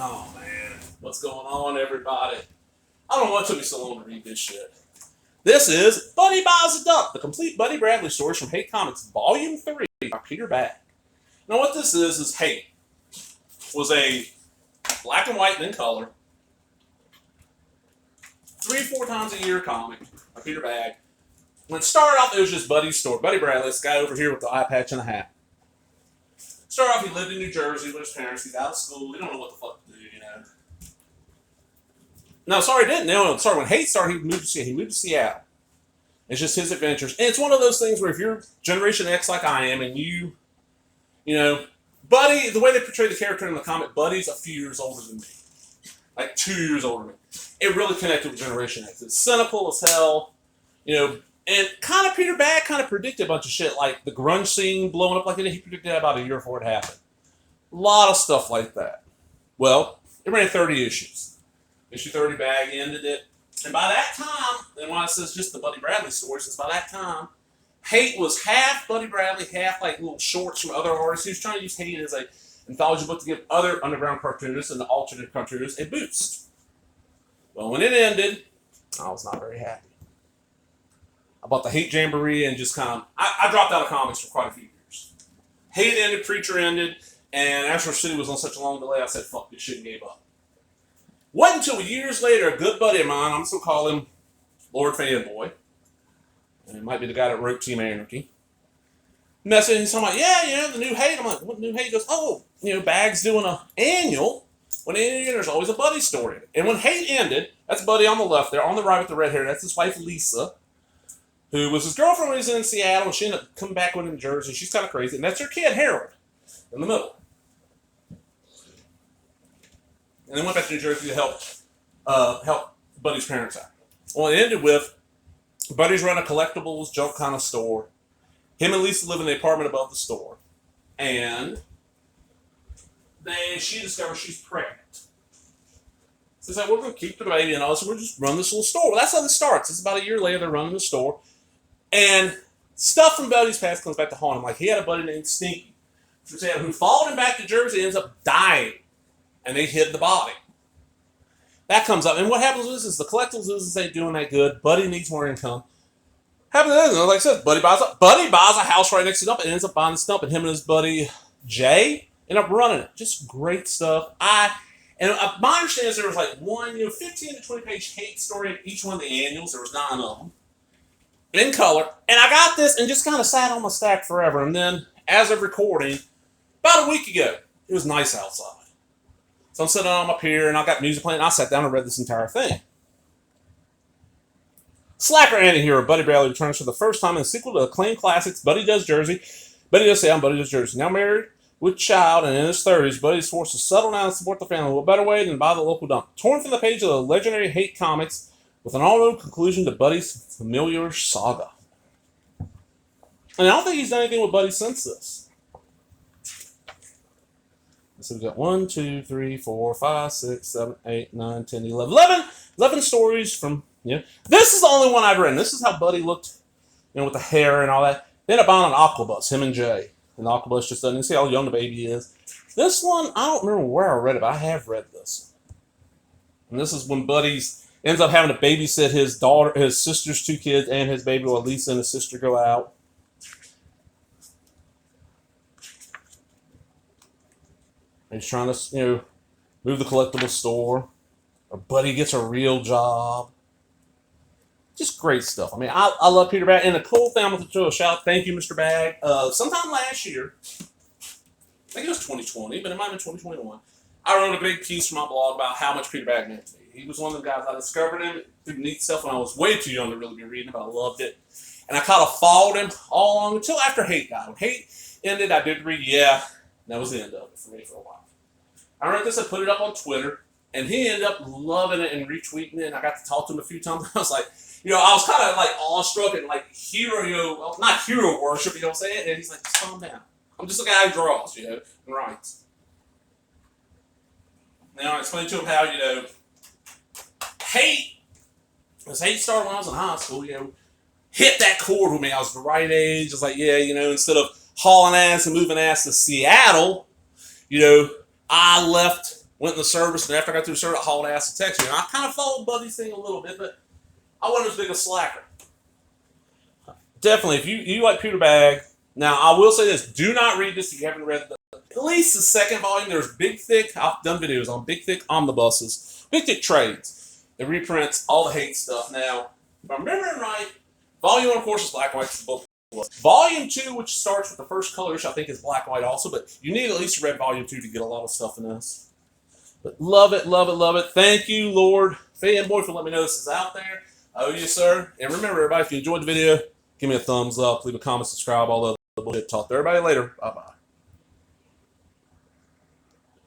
Oh man, what's going on, everybody? I don't know what took me so long to read this shit. This is Buddy Buys a Duck, the complete Buddy Bradley stories from Hate Comics, Volume 3 by Peter Bag. Now, what this is Hate was a black and white and in color, 3 or 4 times a year comic by Peter Bag. When it started off, it was just Buddy's story. Buddy Bradley, this guy over here with the eye patch and a hat. Started off, he lived in New Jersey with his parents. He's out of school. He don't know what the fuck to do, you know. No, sorry, he didn't. No, sorry. When Hate started, he moved to Seattle. It's just his adventures. And it's one of those things where if you're Generation X like I am and you know, Buddy, the way they portray the character in the comic, Buddy's a few years older than me. Like 2 years older than me. It really connected with Generation X. It's cynical as hell, you know, and kind of Peter Bag kind of predicted a bunch of shit, like the grunge scene blowing up like it did. He predicted that about a year before it happened. A lot of stuff like that. Well, it ran 30 issues. Issue 30 Bag ended it. And by that time, and when it says just the Buddy Bradley story, since by that time, Hate was half Buddy Bradley, half like little shorts from other artists. He was trying to use Hate as an anthology book to give other underground cartoonists and the alternate cartoonists a boost. Well, when it ended, I was not very happy. I bought the Hate Jamboree and just kind of, I dropped out of comics for quite a few years. Hate ended, Preacher ended, and Astro City was on such a long delay, I said, fuck this shit and gave up. Wasn't until years later, a good buddy of mine, I'm still calling him Lord Fanboy, and it might be the guy that wrote Team Anarchy, messaged and he's talking about, yeah, you know, the new Hate. I'm like, what new Hate? He goes, oh, you know, Bag's doing an annual. When it ended, there's always a Buddy story. And when Hate ended, that's Buddy on the left there, on the right with the red hair, that's his wife Lisa, who was his girlfriend when he was in Seattle, and she ended up coming back with him in Jersey. She's kind of crazy. And that's her kid, Harold, in the middle. And then went back to New Jersey to help Buddy's parents out. Well, it ended with Buddy's run a collectibles junk kind of store. Him and Lisa live in the apartment above the store. And she discovers she's pregnant. So it's like, we're going to keep the baby and all this, so we'll just run this little store. Well, that's how this starts. It's about a year later, they're running the store. And stuff from Buddy's past comes back to haunt him. Like, he had a buddy named Stinky, who followed him back to Jersey and ends up dying. And they hid the body. That comes up. And what happens with this is the collectibles isn't doing that good. Buddy needs more income. Happens, like I said, Buddy buys a house right next to the dump and ends up buying the stump. And him and his buddy Jay end up running it. Just great stuff. My understanding is there was like 15 to 20 page Hate story in each one of the annuals. There was 9 of them. In color. And I got this and just kind of sat on my stack forever. And then, as of recording, about a week ago, it was nice outside. So I'm sitting on my pier and I got music playing. And I sat down and read this entire thing. Slacker anti-hero Buddy Bradley returns for the first time in the sequel to acclaimed classics Buddy Does Jersey. Buddy Does Sound, Buddy Does Jersey. Now married with child and in his 30s, Buddy is forced to settle down and support the family. What better way than buy the local dump? Torn from the page of the legendary Hate comics with an all-known conclusion to Buddy's familiar saga. And I don't think he's done anything with Buddy since this. So we've got 1, 2, 3, 4, 5, 6, 7, 8, 9, 10, 11 stories from, This is the only one I've written. This is how Buddy looked, with the hair and all that. They ended up buying an Aquabus, him and Jay. And the Aquabus just doesn't see how young the baby is. This one, I don't remember where I read it, but I have read this. And this is when Buddy ends up having to babysit his sister's 2 kids and his baby while Lisa and his sister go out. He's trying to, move the collectible store. Our Buddy gets a real job. Just great stuff. I mean, I love Peter Bag. And the cool thing, I'm going to throw a shout. Thank you, Mr. Bag. Sometime last year, I think it was 2020, but it might have been 2021, I wrote a big piece from my blog about how much Peter Bag meant to me. He was one of the guys I discovered him through neat stuff when I was way too young to really be reading, but I loved it. And I kind of followed him all along until after Hate died. When Hate ended, I did read, that was the end of it for me for a while. I read this and put it up on Twitter, and he ended up loving it and retweeting it, and I got to talk to him a few times. I was like, I was kind of like awestruck and like not hero worship, you know what I'm saying? And he's like, just calm down. I'm just a guy who draws, and writes. Now I explained to him how, Hate started when I was in high school, hit that chord with me. I was the right age. I was like, instead of hauling ass and moving ass to Seattle, I left went in the service, and after I got through the service, I hauled ass and texted you. And I kind of followed Buddy's thing a little bit, but I wasn't as big a slacker. Definitely, if you like Peter Bag, now I will say this: do not read this if you haven't read at least the second volume. There's Big Thick. I've done videos on Big Thick omnibuses, Big Thick trades. It reprints all the hate stuff. Now, if I'm remembering right, Volume 1, of course, is black and white. The book was. Volume 2, which starts with the first color, which I think is black and white also, but you need at least read Volume 2 to get a lot of stuff in this. But love it, love it, love it. Thank you, Lord Fanboy, for letting me know this is out there. I owe you, sir. And remember, everybody, if you enjoyed the video, give me a thumbs up, leave a comment, subscribe, all the bullshit. Talk to everybody later. Bye-bye.